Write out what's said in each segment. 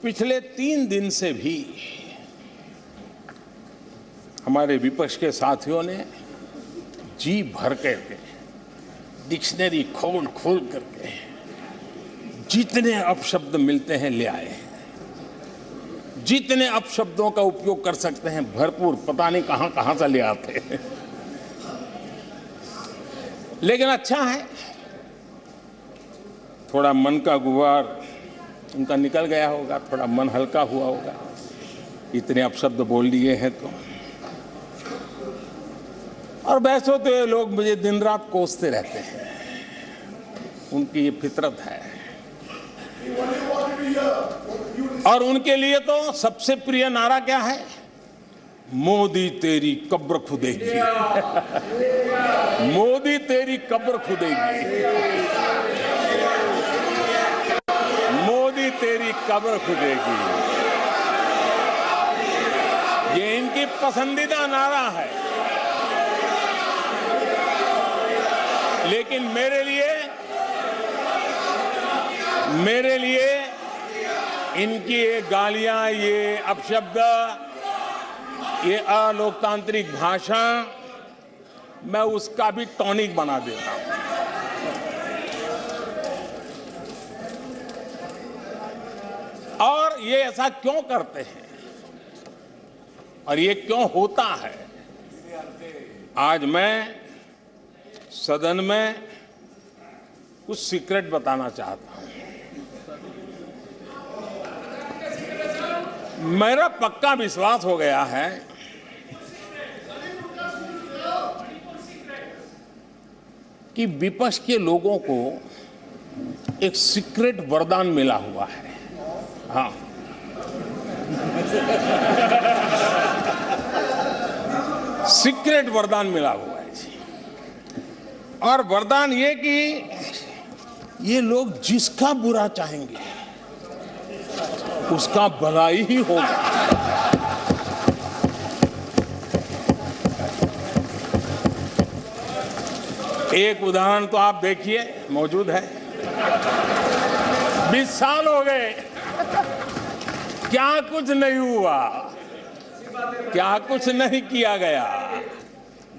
पिछले 3 दिन से भी हमारे विपक्ष के साथियों ने जी भर करके डिक्शनरी खोल खोल करके जितने अपशब्द मिलते हैं ले आए, जितने अपशब्दों का उपयोग कर सकते हैं भरपूर, पता नहीं कहां कहां से ले आते हैं। लेकिन अच्छा है, थोड़ा मन का गुबार उनका निकल गया होगा, थोड़ा मन हल्का हुआ होगा, इतने अपशब्द बोल लिए हैं तो। और वैसे तो ये लोग मुझे दिन रात कोसते रहते हैं, उनकी ये फितरत है। और उनके लिए तो सबसे प्रिय नारा क्या है? मोदी तेरी कब्र खुदेगी। मोदी तेरी कब्र खुदेगी, मोदी तेरी कब्र खुदेगी, ये इनकी पसंदीदा नारा है। लेकिन मेरे लिए इनकी ये गालियां, ये अपशब्द, ये अलोकतांत्रिक भाषा, मैं उसका भी टॉनिक बना देता हूं। और ये ऐसा क्यों करते हैं और ये क्यों होता है, आज मैं सदन में कुछ सीक्रेट बताना चाहता हूं। मेरा पक्का विश्वास हो गया है कि विपक्ष के लोगों को एक सीक्रेट वरदान मिला हुआ है। हाँ, सीक्रेट वरदान मिला हुआ है जी। और वरदान ये कि ये लोग जिसका बुरा चाहेंगे उसका भलाई ही होगा। एक उदाहरण तो आप देखिए, मौजूद है। 20 साल हो गए, क्या कुछ नहीं हुआ, क्या कुछ नहीं किया गया,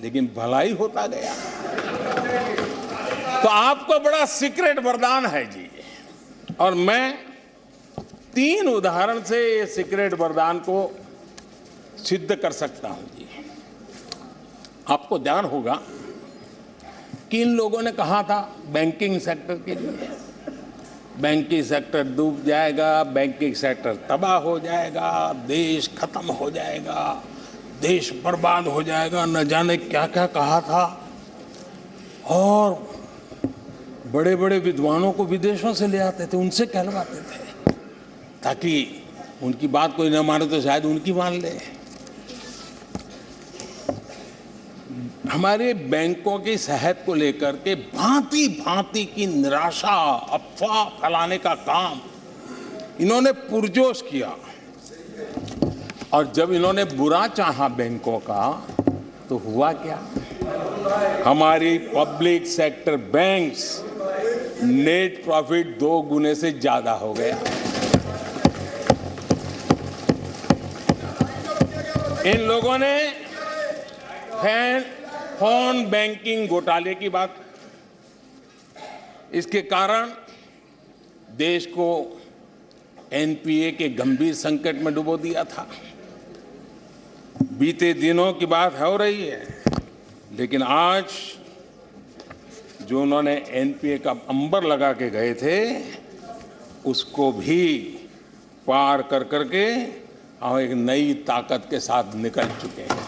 लेकिन भलाई होता गया। तो आपको बड़ा सीक्रेट वरदान है जी। और मैं 3 उदाहरण से ये सीक्रेट वरदान को सिद्ध कर सकता हूं जी। आपको ध्यान होगा कि इन लोगों ने कहा था बैंकिंग सेक्टर के लिए, बैंकिंग सेक्टर डूब जाएगा, बैंकिंग सेक्टर तबाह हो जाएगा, देश खत्म हो जाएगा, देश बर्बाद हो जाएगा, न जाने क्या क्या कहा था। और बड़े बड़े विद्वानों को विदेशों से ले आते थे, उनसे कहलवाते थे ताकि उनकी बात कोई न माने तो शायद उनकी मान ले। हमारे बैंकों की सेहत को लेकर के भांति भांति की निराशा, अफवाह फैलाने का काम इन्होंने पुरजोश किया। और जब इन्होंने बुरा चाहा बैंकों का, तो हुआ क्या? हमारी public sector banks net profit 2 गुने से ज्यादा हो गया। इन लोगों ने फोन बैंकिंग घोटाले की बात, इसके कारण देश को एनपीए के गंभीर संकट में डुबो दिया था। बीते दिनों की बात हो रही है, लेकिन आज जो उन्होंने एनपीए का अंबर लगा के गए थे, उसको भी पार कर करके हम एक नई ताकत के साथ निकल चुके हैं।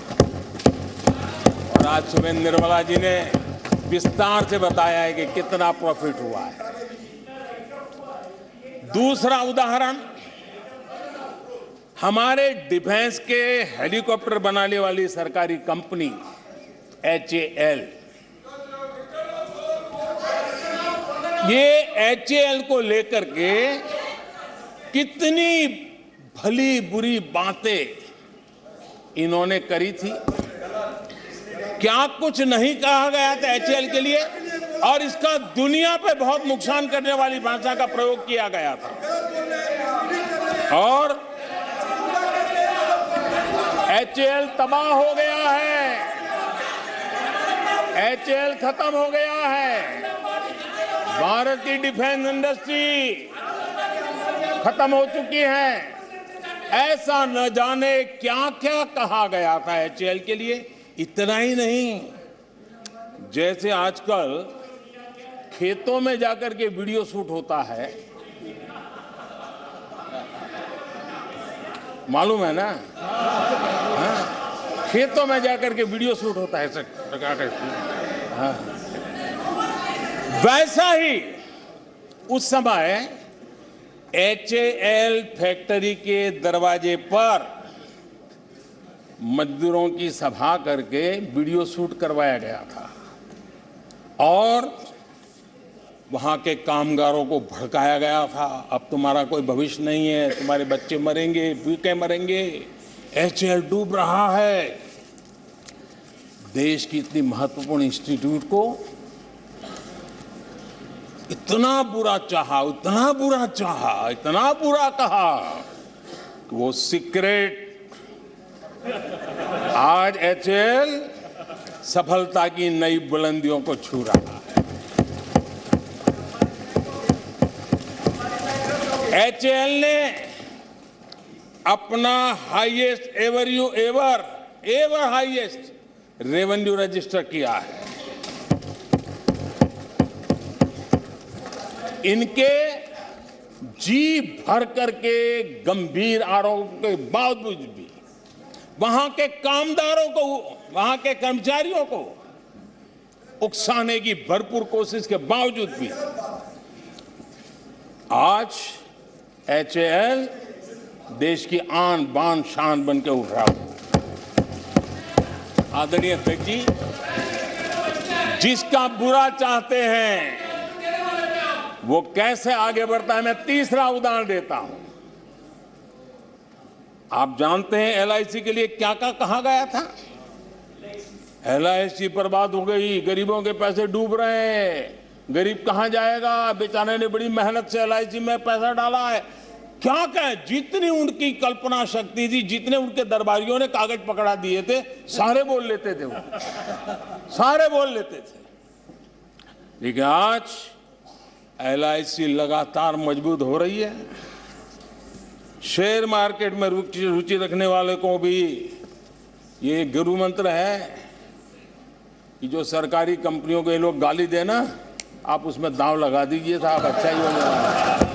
और आज सुबह निर्मला जी ने विस्तार से बताया है कि कितना प्रॉफिट हुआ है। दूसरा उदाहरण, हमारे डिफेंस के हेलीकॉप्टर बनाने वाली सरकारी कंपनी HAL, ये HAL को लेकर के कितनी भली बुरी बातें इन्होंने करी थी। क्या कुछ नहीं कहा गया था HAL के लिए, और इसका दुनिया पे बहुत नुकसान करने वाली भाषा का प्रयोग किया गया था। और HAL तबाह हो गया है, HAL खत्म हो गया है, भारत की डिफेंस इंडस्ट्री खत्म हो चुकी है। ऐसा न जाने क्या क्या कहा गया था HAL के लिए। इतना ही नहीं, जैसे आजकल खेतों में जाकर के वीडियो शूट होता है, मालूम है ना? हाँ, खेतों में जाकर के वीडियो शूट होता है, हाँ। वैसा ही उस समय HAL फैक्ट्री के दरवाजे पर मजदूरों की सभा करके वीडियो शूट करवाया गया था और वहां के कामगारों को भड़काया गया था। अब तुम्हारा कोई भविष्य नहीं है, तुम्हारे बच्चे मरेंगे, भूखे मरेंगे, HAL डूब रहा है। देश की इतनी महत्वपूर्ण इंस्टीट्यूट को इतना बुरा चाहा, इतना बुरा चाहा, इतना बुरा कहा कि वो सीक्रेट आज HAL सफलता की नई बुलंदियों को छू रहा है। HAL ने अपना highest ever highest revenue register किया है। इनके जी भर करके गंभीर आरोपों के बावजूद भी वहां के कामदारों को, वहां के कर्मचारियों को उकसाने की भरपूर कोशिश के बावजूद भी आज HAL देश की आन बान शान बन के उठ रहा है। आदरणीय अध्यक्ष जी, जिसका बुरा चाहते हैं वो कैसे आगे बढ़ता है, मैं तीसरा उदाहरण देता हूं। आप जानते हैं LIC के लिए क्या क्या कहा गया था? LIC बर्बाद हो गई, गरीबों के पैसे डूब रहे हैं, गरीब कहां जाएगा, बेचारे ने बड़ी मेहनत से LIC में पैसा डाला है। क्या कहें, जितनी उनकी कल्पना शक्ति थी, जितने उनके दरबारियों ने कागज पकड़ा दिए थे, सारे बोल लेते थे, वो सारे बोल लेते थे। लेकिन आज LIC लगातार मजबूत हो रही है। शेयर मार्केट में रुचि रखने वाले को भी ये गुरु मंत्र है कि जो सरकारी कंपनियों को ये लोग गाली देना, आप उसमें दांव लगा दीजिए साहब, अच्छा ही होने वाला है।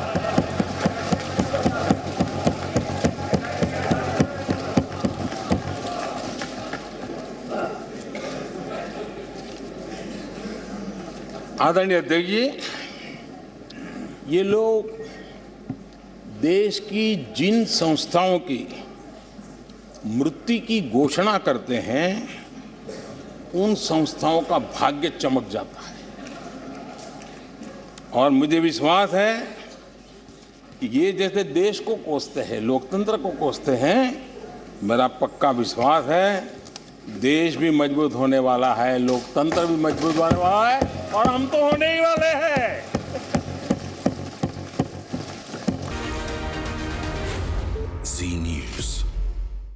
आदरणीय अध्यक्ष जी, ये लोग देश की जिन संस्थाओं की मृत्यु की घोषणा करते हैं, उन संस्थाओं का भाग्य चमक जाता है। और मुझे विश्वास है कि ये जैसे देश को कोसते हैं, लोकतंत्र को कोसते हैं, मेरा पक्का विश्वास है देश भी मजबूत होने वाला है, लोकतंत्र भी मजबूत होने वाला है और हम तो होने ही वाले हैं।